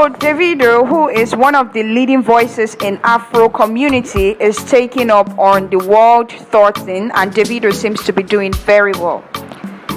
So Davido, who is one of the leading voices in Afro community, is taking up on the world thought scene, and Davido seems to be doing very well.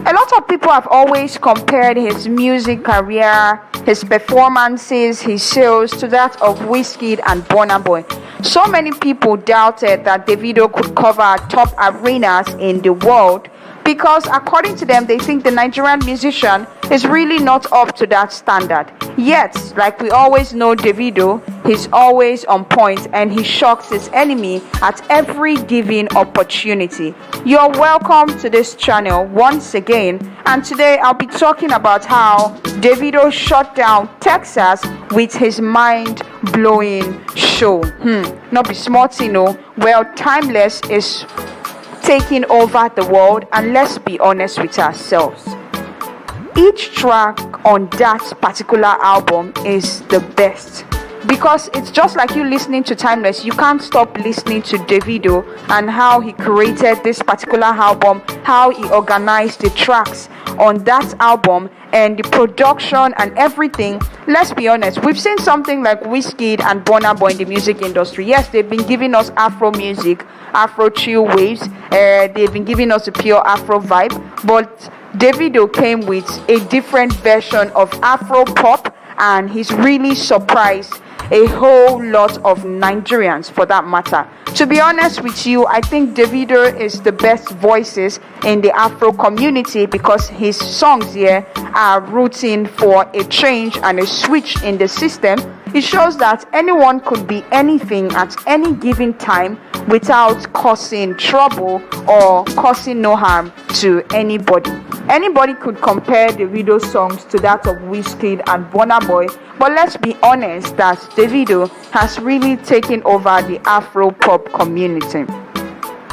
A lot of people have always compared his music career, his performances, his sales to that of Wizkid and Burna Boy. So many people doubted that Davido could cover top arenas in the world because, according to them, they think the Nigerian musician is really not up to that standard. Yet, like we always know Davido, he's always on point and he shocks his enemy at every given opportunity. You're welcome to this channel once again, and today I'll be talking about how Davido shut down Texas with his mind-blowing show. Not be smart, you know. Well, Timeless is taking over the world, and let's be honest with ourselves. Each track on that particular album is the best, because it's just like you listening to Timeless. You can't stop listening to Davido and how he created this particular album, how he organized the tracks on that album, and the production and everything. Let's be honest, we've seen something like Wizkid and Burna Boy in the music industry. Yes, they've been giving us Afro music, Afro chill waves, they've been giving us a pure Afro vibe, but Davido came with a different version of Afro pop, and he's really surprised a whole lot of Nigerians, for that matter. To be honest with you, I think Davido is the best voices in the Afro community because his songs here are rooting for a change and a switch in the system. It shows that anyone could be anything at any given time without causing trouble or causing no harm to anybody. Anybody could compare Davido songs to that of Wizkid and Burna Boy, but let's be honest that Davido has really taken over the Afro pop community.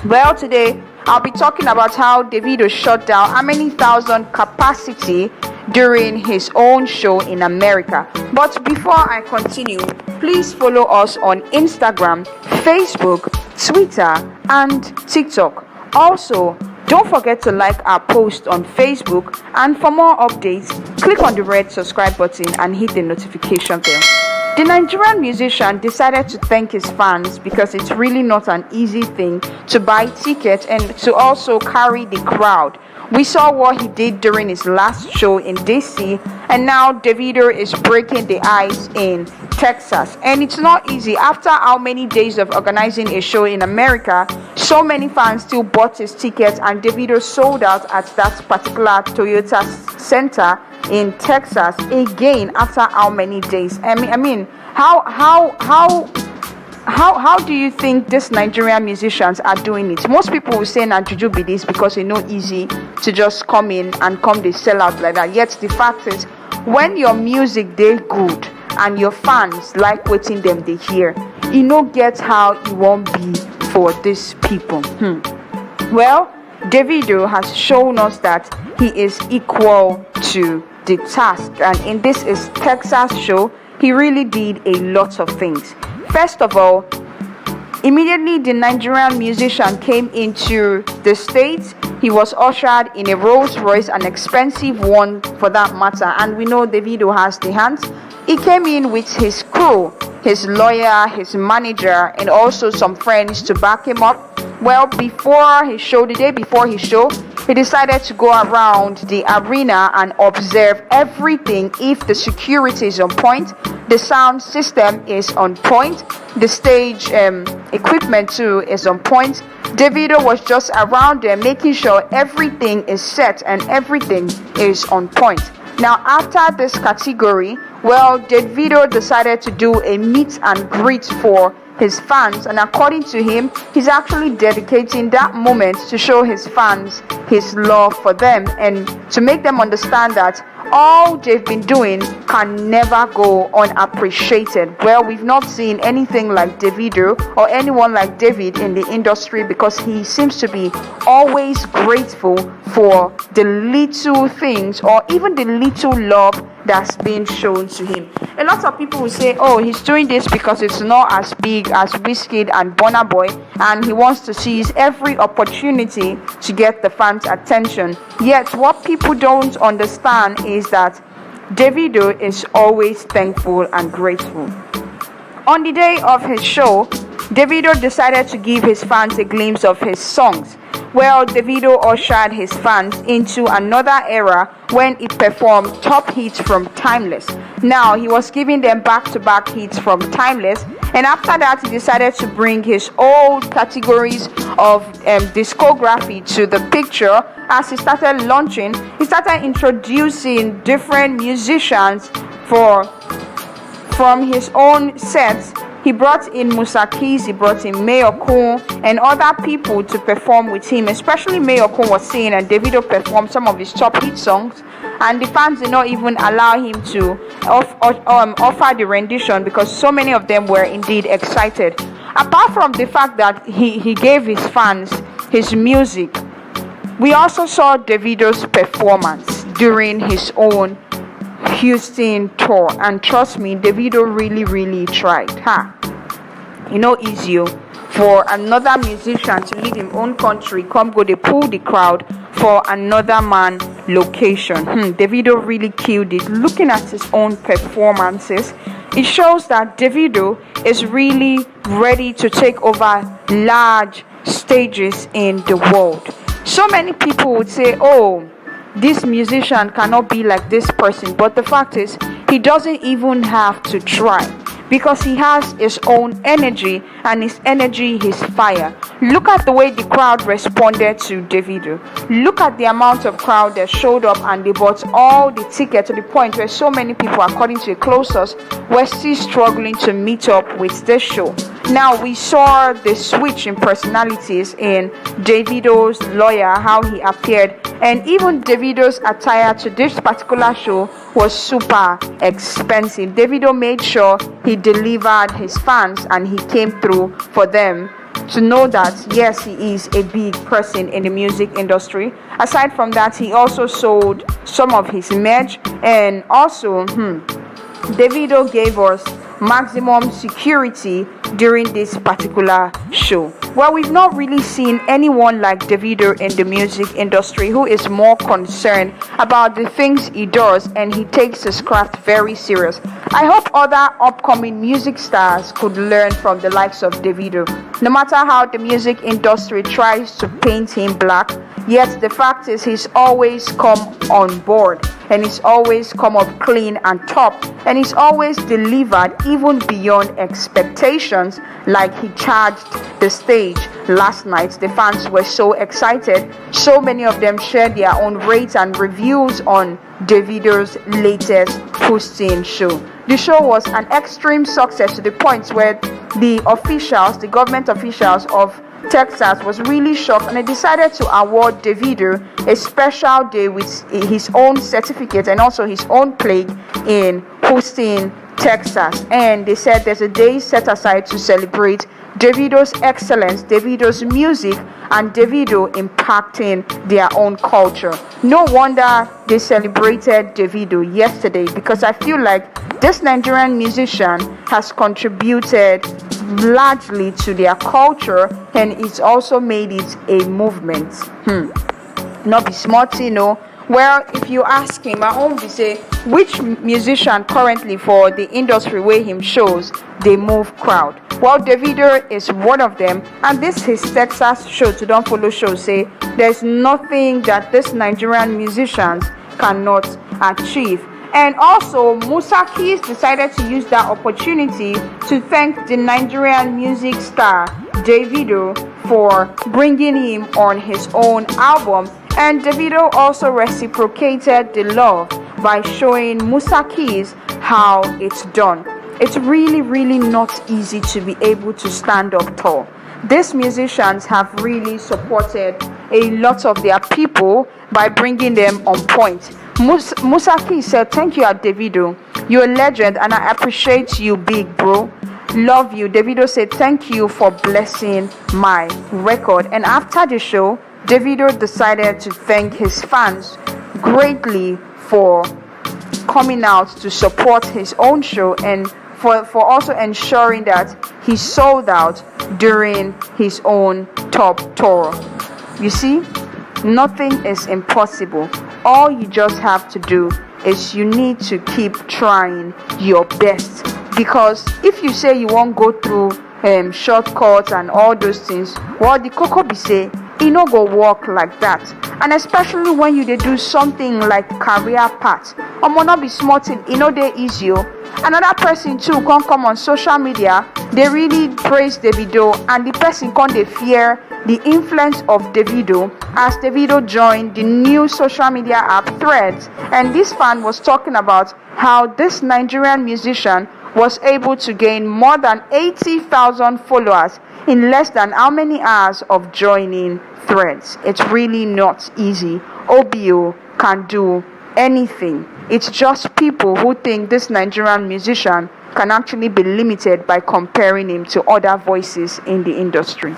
Well, today I'll be talking about how Davido shut down how many thousand capacity during his own show in America. But before I continue, please follow us on Instagram, Facebook, Twitter, and TikTok. Also, don't forget to like our post on Facebook, and for more updates, click on the red subscribe button and hit the notification bell. The Nigerian musician decided to thank his fans because it's really not an easy thing to buy tickets and to also carry the crowd. We saw what he did during his last show in DC, and now Davido is breaking the ice in Texas. And it's not easy. After how many days of organizing a show in America, so many fans still bought his tickets, and Davido sold out at that particular Toyota Center in Texas again after how many days? I mean, how do you think these Nigerian musicians are doing it? Most people will say na juju be this because it's not easy to just come in and come they sell out like that. Yet the fact is, when your music they good and your fans like waiting them they hear, you know get how it won't be for these people. Well, Davido has shown us that he is equal to the task, and in this is Texas show, he really did a lot of things. First of all, immediately the Nigerian musician came into the States, he was ushered in a Rolls Royce, an expensive one for that matter, and we know Davido has the hands. He came in with his crew, his lawyer, his manager, and also some friends to back him up. Well, before his show, the day before his show, he decided to go around the arena and observe everything. If the security is on point, the sound system is on point, the stage equipment too is on point. Davido was just around there making sure everything is set and everything is on point. Now, after this category, well, Davido decided to do a meet and greet for his fans, and according to him, he's actually dedicating that moment to show his fans his love for them and to make them understand that all they've been doing can never go unappreciated. Well, we've not seen anything like Davido or anyone like David in the industry, because he seems to be always grateful for the little things or even the little love that's being shown to him. A lot of people will say, oh, he's doing this because it's not as big as Wizkid and Burna Boy, and he wants to seize every opportunity to get the fans' attention. Yet what people don't understand is that Davido is always thankful and grateful. On the day of his show, Davido decided to give his fans a glimpse of his songs. Well, Davido ushered his fans into another era when he performed top hits from Timeless. Now, he was giving them back-to-back hits from Timeless, and after that, he decided to bring his old categories of discography to the picture. As he started launching, he started introducing different musicians from his own sets. He brought in Musa Keys, he brought in Mayor Kun, and other people to perform with him. Especially Mayor Kun was saying, and Davido performed some of his top hit songs, and the fans did not even allow him to offer the rendition because so many of them were indeed excited. Apart from the fact that he gave his fans his music, we also saw Davido's performance during his own Houston tour, and trust me, Davido really tried. Easy for another musician to leave him own country, come go they pull the crowd for another man location. Davido really killed it. Looking at his own performances, it shows that Davido is really ready to take over large stages in the world. So many people would say, oh, this musician cannot be like this person, but the fact is he doesn't even have to try because he has his own energy, and his energy is fire. Look at the way the crowd responded to Davido. Look at the amount of crowd that showed up, and they bought all the tickets to the point where so many people, according to the closest, were still struggling to meet up with this show. Now, we saw the switch in personalities in Davido's lawyer, how he appeared, and even Davido's attire to this particular show was super expensive. Davido made sure he delivered his fans, and he came through for them to know that yes, he is a big person in the music industry. Aside from that, he also sold some of his merch, and also Davido gave us maximum security during this particular show. Well, we've not really seen anyone like Davido in the music industry who is more concerned about the things he does, and he takes his craft very serious. I hope other upcoming music stars could learn from the likes of Davido. No matter how the music industry tries to paint him black, yet the fact is he's always come on board, and he's always come up clean and top, and he's always delivered even beyond expectations. Like he charged the stage last night. The fans were so excited. So many of them shared their own rates and reviews on Davido's latest hosting show. The show was an extreme success to the point where the government officials of Texas was really shocked, and they decided to award Davido a special day with his own certificate and also his own plaque in Houston, Texas. And they said there's a day set aside to celebrate Davido's excellence, Davido's music, and Davido impacting their own culture. No wonder they celebrated Davido yesterday, because I feel like this Nigerian musician has contributed largely to their culture, and it's also made it a movement. Not be smart, Well, if you ask him, I only say which musician currently for the industry where him shows they move crowd. Well, Davido is one of them, and this his Texas show to Don't Follow show say there's nothing that this Nigerian musicians cannot achieve. And also, Musa Keys decided to use that opportunity to thank the Nigerian music star Davido for bringing him on his own album. And Davido also reciprocated the love by showing Musa Keys how it's done. It's really not easy to be able to stand up tall. These musicians have really supported a lot of their people by bringing them on point. Musa Keys said, "Thank you, Davido. You're a legend, and I appreciate you, big bro. Love you." Davido said, "Thank you for blessing my record." And after the show, Davido decided to thank his fans greatly for coming out to support his own show, and for also ensuring that he sold out during his own top tour. You see, nothing is impossible. All you just have to do is you need to keep trying your best, because if you say you won't go through shortcuts and all those things, well, the cocoa be say e no go work like that. And especially when you dey do something like career path, no be small thing, e no dey easy o. Another person too come on social media, dey really praise Davido, and the person come dey fear the influence of Davido as Davido joined the new social media app Threads. And this fan was talking about how this Nigerian musician was able to gain more than 80,000 followers in less than how many hours of joining Threads. It's really not easy. OBO can do anything. It's just people who think this Nigerian musician can actually be limited by comparing him to other voices in the industry.